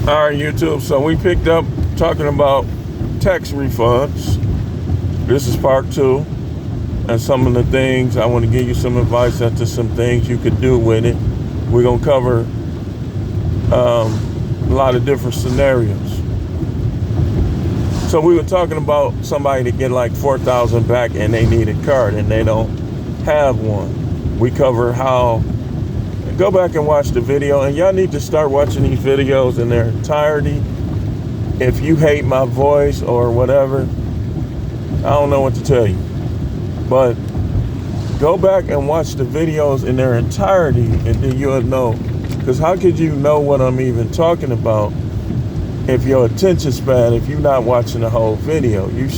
All right, YouTube. So we picked up talking about tax refunds. This is part 2. And some of the things, I want to give you some advice as to some things you could do with it. We're going to cover a lot of different scenarios. So we were talking about somebody to get like $4,000 back and they need a card and they don't have one. We cover how. Go back and watch the video, and y'all need to start watching these videos in their entirety. If you hate my voice or whatever, I don't know what to tell you. But go back and watch the videos in their entirety, and then you'll know. Because how could you know what I'm even talking about if your attention span, if you're not watching the whole video? You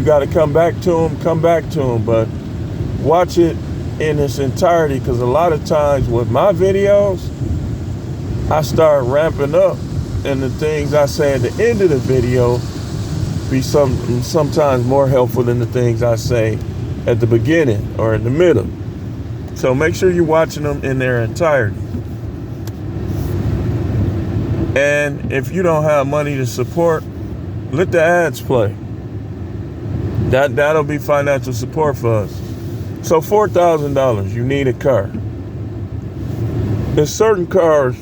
got to come back to them, but watch it in its entirety, because a lot of times with my videos, I start ramping up, and the things I say at the end of the video be sometimes more helpful than the things I say at the beginning or in the middle. So make sure you're watching them in their entirety. And if you don't have money to support, let the ads play. That'll be financial support for us. So $4,000, you need a car. There's certain cars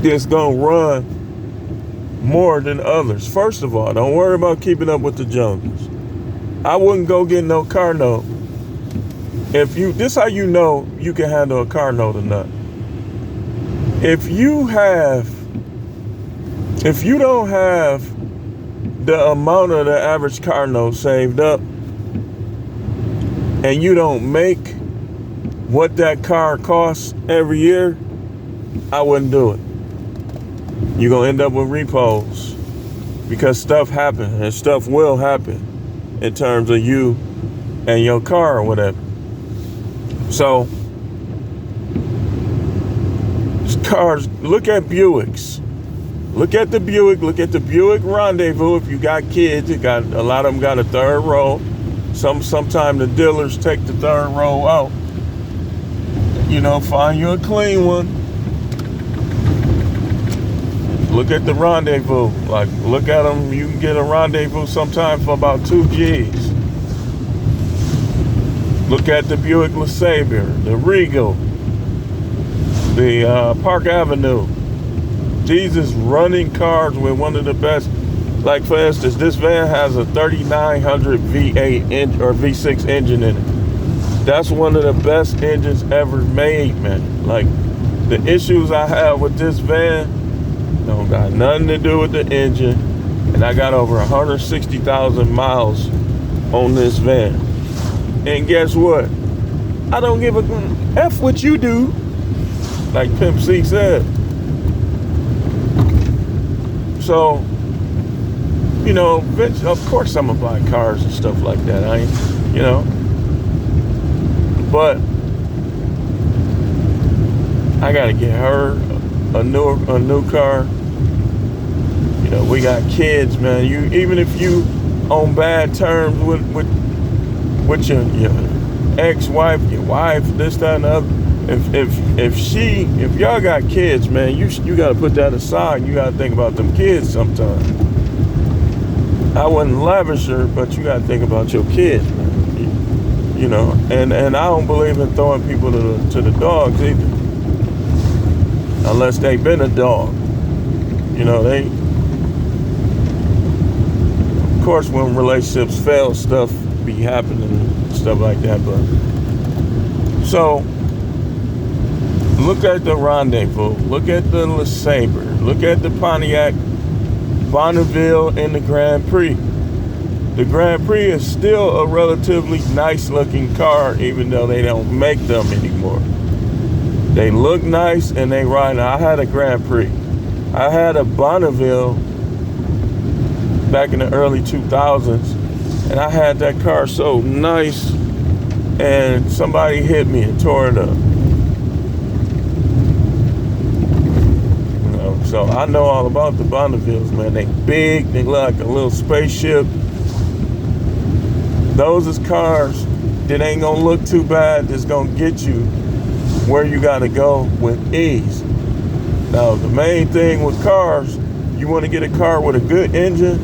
that's gonna run more than others. First of all, don't worry about keeping up with the Joneses. I wouldn't go get no car note. This how you know you can handle a car note or not. If you don't have the amount of the average car note saved up, and you don't make what that car costs every year, I wouldn't do it. You're going to end up with repos, because stuff happens, and stuff will happen in terms of you and your car or whatever. So, cars, look at Buicks. Look at the Buick Rendezvous. If you got kids, a lot of them got a third row. Sometimes the dealers take the third row out. Find you a clean one. Look at the Rendezvous. Look at them. You can get a Rendezvous sometimes for about 2 G's. Look at the Buick LeSabre, the Regal, the Park Avenue. These is running cars with one of the best. Like, for instance, this van has a 3900 V8 or V6 engine in it. That's one of the best engines ever made, man. Like, the issues I have with this van don't got nothing to do with the engine. And I got over 160,000 miles on this van. And guess what? I don't give a F what you do, like Pimp C said. So, of course I'm gonna buy cars and stuff like that. But I gotta get her a new car. We got kids, man. Even if you on bad terms with your ex-wife, your wife, this, that, and the other. If y'all got kids, man, you gotta put that aside. You gotta think about them kids sometimes. I wouldn't lavish her, but you gotta think about your kids, man. And I don't believe in throwing people to the dogs either, unless they've been a dog. Of course, when relationships fail, stuff be happening and stuff like that. But so, look at the Rendezvous, look at the LeSabre, look at the Pontiac Bonneville, and the Grand Prix. The Grand Prix is still a relatively nice looking car, even though they don't make them anymore. They look nice and they ride. Now, I had a Grand Prix. I had a Bonneville back in the early 2000s, and I had that car so nice, and somebody hit me and tore it up. So I know all about the Bonnevilles, man. They big, they look like a little spaceship. Those is cars that ain't gonna look too bad. That's gonna get you where you gotta go with ease. Now, the main thing with cars, you want to get a car with a good engine,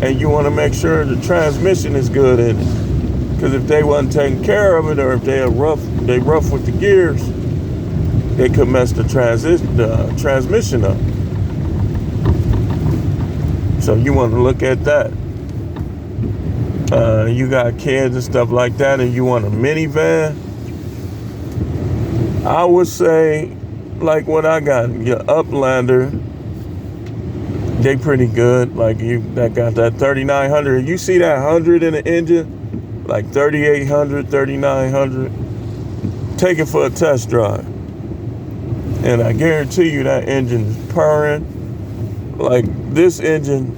and you want to make sure the transmission is good in it. Because if they wasn't taking care of it, or if they rough with the gears, they could mess the transmission up. So you want to look at that. You got kids and stuff like that, and you want a minivan, I would say, like what I got, your Uplander, they pretty good. Like that got that 3900. You see that 100 in the engine, like 3800, 3900. Take it for a test drive, and I guarantee you that engine is purring. Like this engine,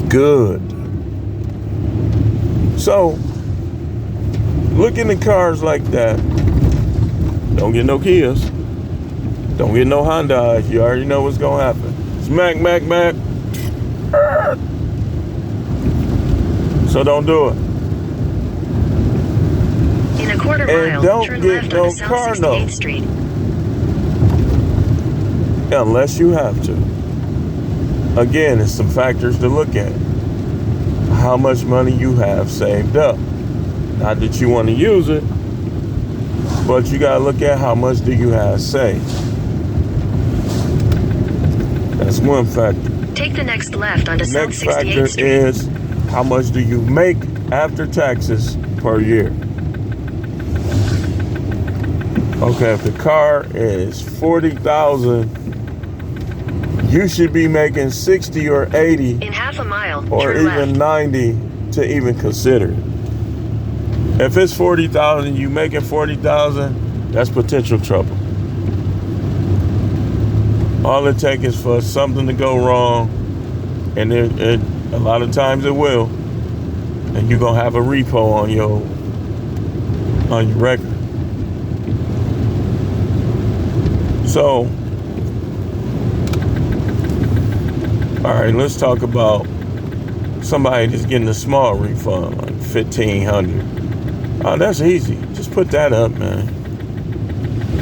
good. So, looking at cars like that, don't get no Kias. Don't get no Hyundai. You already know what's going to happen. Smack, mac, mac. So don't do it. In a quarter mile, don't turn get left no on South car 68th note. Street. Unless you have to. Again, it's some factors to look at. How much money you have saved up. Not that you want to use it, but you got to look at how much do you have saved. That's one factor. Take the next left onto South Next 68th factor Street. is how much do you make after taxes per year. Okay, if the car is $40,000, you should be making 60 or 80 In half a mile, or turn even left. 90 to even consider it. If it's 40,000, you making 40,000, that's potential trouble. All it takes is for something to go wrong, and it a lot of times it will, and you're gonna have a repo on your record. So, all right, let's talk about somebody that's getting a small refund, like $1,500. Oh, that's easy. Just put that up, man.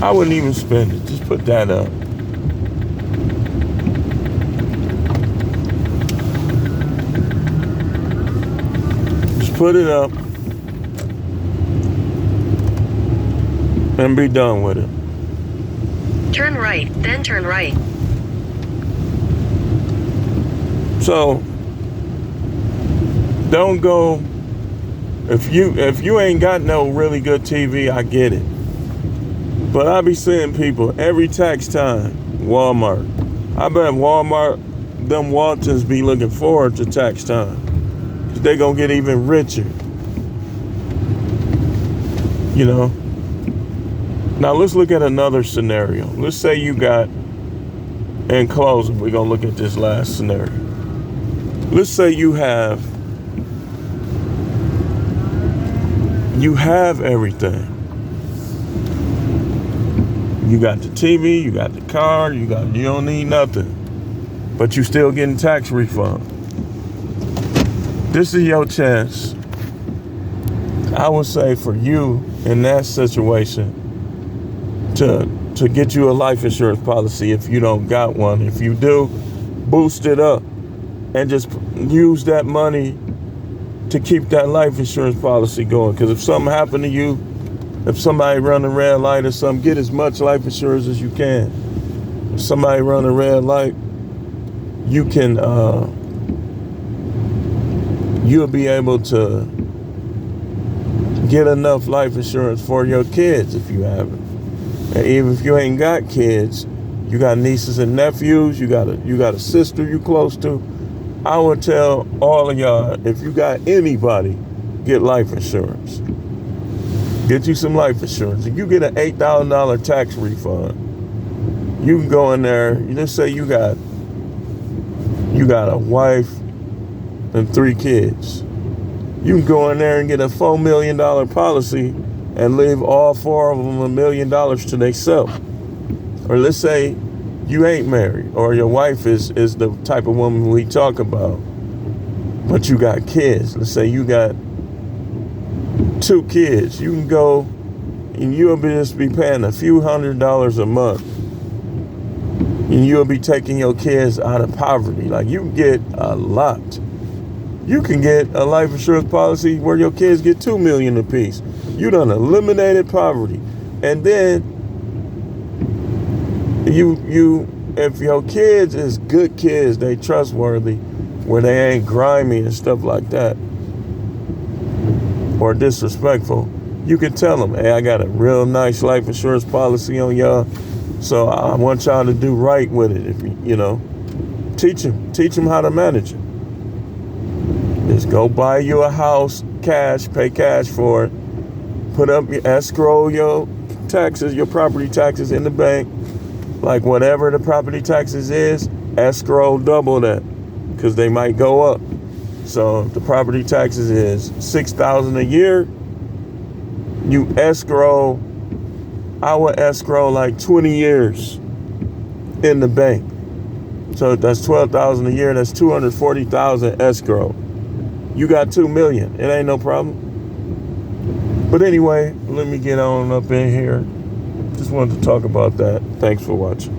I wouldn't even spend it. Just put that up. Just put it up and be done with it. Turn right, then turn right. So don't go. If you ain't got no really good TV, I get it. But I be seeing people every tax time, Walmart. I bet Walmart, them Waltons be looking forward to tax time. 'Cause they gonna get even richer. You know? Now let's look at another scenario. Let's say you got, in closing, we're gonna look at this last scenario. Let's say you have everything. You got the TV, you got the car, you don't need nothing. But you still getting tax refund. This is your chance, I would say, for you in that situation to get you a life insurance policy if you don't got one. If you do, boost it up and just use that money to keep that life insurance policy going. Because if something happened to you, if somebody run a red light or something, get as much life insurance as you can. If somebody run a red light, you can, you'll be able to get enough life insurance for your kids if you have it. And even if you ain't got kids, you got nieces and nephews, you got a sister you close to, I would tell all of y'all, if you got anybody, get life insurance. Get you some life insurance. If you get an $8,000 tax refund, you can go in there, let's say you got a wife and 3 kids. You can go in there and get a $4 million policy and leave all 4 of them $1 million to themselves. Or let's say you ain't married, or your wife is the type of woman we talk about, but you got kids. Let's say you got 2 kids. You can go, and you'll just be paying a few $100s a month, and you'll be taking your kids out of poverty. Like, you can get a lot. You can get a life insurance policy where your kids get $2 million apiece. You done eliminated poverty. And then if your kids is good kids, they trustworthy, where they ain't grimy and stuff like that, or disrespectful, you can tell them, hey, I got a real nice life insurance policy on y'all, so I want y'all to do right with it. If you know, teach them how to manage it. Just go buy you a house, cash, pay cash for it, put up your escrow, your taxes, your property taxes in the bank, like whatever the property taxes is, escrow double that, because they might go up. So if the property taxes is $6,000 a year, you escrow, I would escrow like 20 years in the bank. So that's $12,000 a year. That's $240,000 escrow. You got $2 million. It ain't no problem. But anyway, let me get on up in here. Just wanted to talk about that. Thanks for watching.